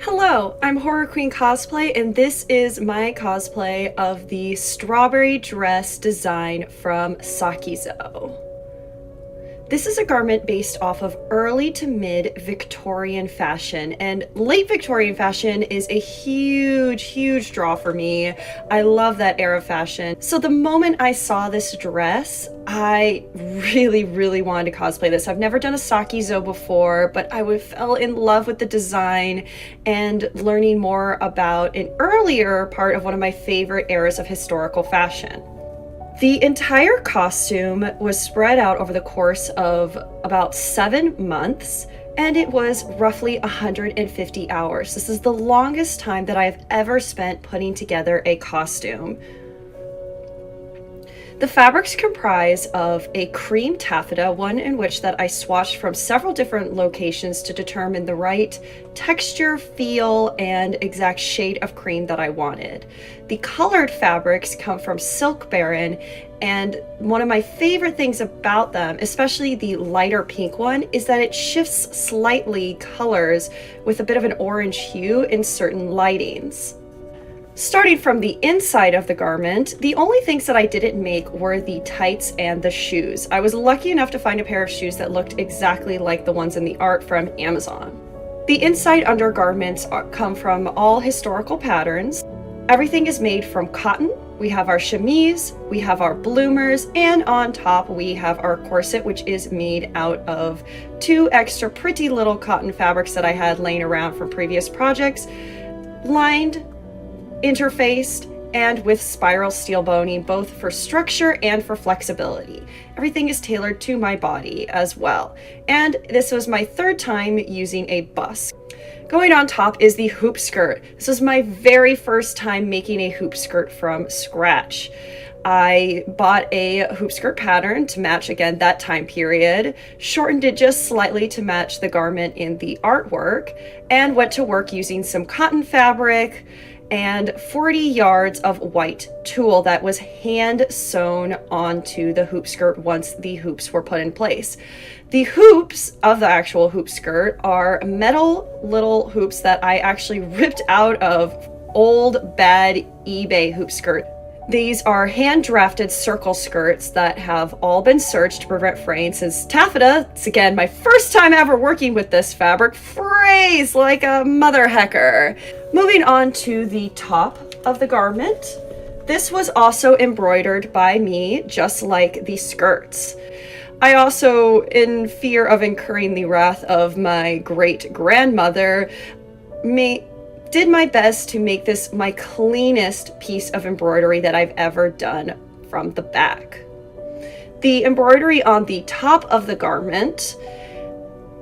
Hello, I'm Horror Queen Cosplay, and this is my cosplay of the strawberry dress design from Sakizou. This is a garment based off of early to mid Victorian fashion, and late Victorian fashion is a huge draw for me. I love that era of fashion. So the moment I saw this dress, I really wanted to cosplay this. I've never done a Sakizou before, but I fell in love with the design and learning more about an earlier part of one of my favorite eras of historical fashion. The entire costume was spread out over the course of about 7 months, and it was roughly 150 hours. This is the longest time that I've ever spent putting together a costume. The fabrics comprise of a cream taffeta, one in which that I swatched from several different locations to determine the right texture, feel, and exact shade of cream that I wanted. The colored fabrics come from Silk Baron, and one of my favorite things about them, especially the lighter pink one, is that it shifts slightly colors with a bit of an orange hue in certain lightings. Starting from the inside of the garment, the only things that I didn't make were the tights and the shoes. I was lucky enough to find a pair of shoes that looked exactly like the ones in the art from Amazon. The inside undergarments come from all historical patterns. Everything is made from cotton. We have our chemise, we have our bloomers, and on top we have our corset, which is made out of 2 extra pretty little cotton fabrics that I had laying around from previous projects, lined, interfaced, and with spiral steel boning, both for structure and for flexibility. Everything is tailored to my body as well. And this was my 3rd time using a bust. Going on top is the hoop skirt. This was my very first time making a hoop skirt from scratch. I bought a hoop skirt pattern to match, again, that time period, shortened it just slightly to match the garment in the artwork, and went to work using some cotton fabric and 40 yards of white tulle that was hand sewn onto the hoop skirt once the hoops were put in place. The hoops of the actual hoop skirt are metal little hoops that I actually ripped out of old bad eBay hoop skirt. These are hand-drafted circle skirts that have all been serged to prevent fraying, since taffeta, it's again my first time ever working with this fabric, frays like a mother hecker. Moving on to the top of the garment. This was also embroidered by me, just like the skirts. I also, in fear of incurring the wrath of my great-grandmother, did my best to make this my cleanest piece of embroidery that I've ever done from the back. The embroidery on the top of the garment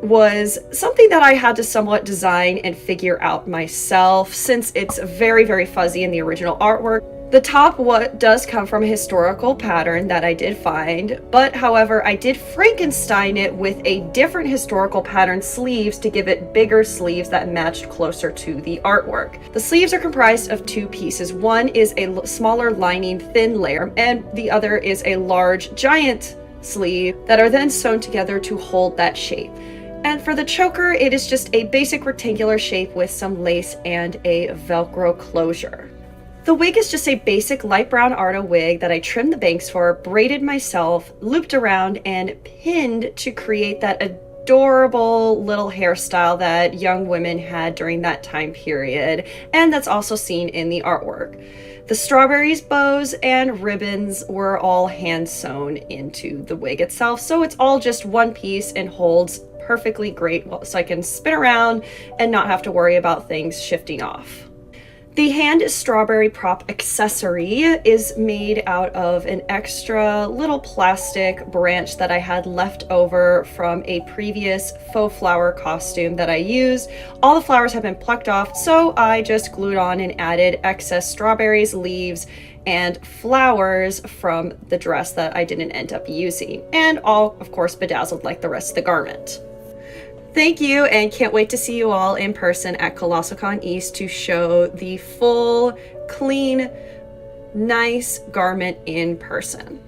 was something that I had to somewhat design and figure out myself, since it's very fuzzy in the original artwork. The top does come from a historical pattern that I did find, but however, I did Frankenstein it with a different historical pattern sleeves to give it bigger sleeves that matched closer to the artwork. The sleeves are comprised of 2 pieces. One is a smaller lining thin layer, and the other is a large giant sleeve that are then sewn together to hold that shape. And for the choker, it is just a basic rectangular shape with some lace and a Velcro closure. The wig is just a basic light brown Arta wig that I trimmed the bangs for, braided myself, looped around, and pinned to create that adorable little hairstyle that young women had during that time period, and that's also seen in the artwork. The strawberries, bows, and ribbons were all hand sewn into the wig itself, so it's all just one piece and holds perfectly great, so I can spin around and not have to worry about things shifting off. The hand strawberry prop accessory is made out of an extra little plastic branch that I had left over from a previous faux flower costume that I used. All the flowers have been plucked off, so I just glued on and added excess strawberries, leaves, and flowers from the dress that I didn't end up using, and all, of course, bedazzled like the rest of the garment. Thank you, and can't wait to see you all in person at Colossalcon East to show the full, clean, nice garment in person.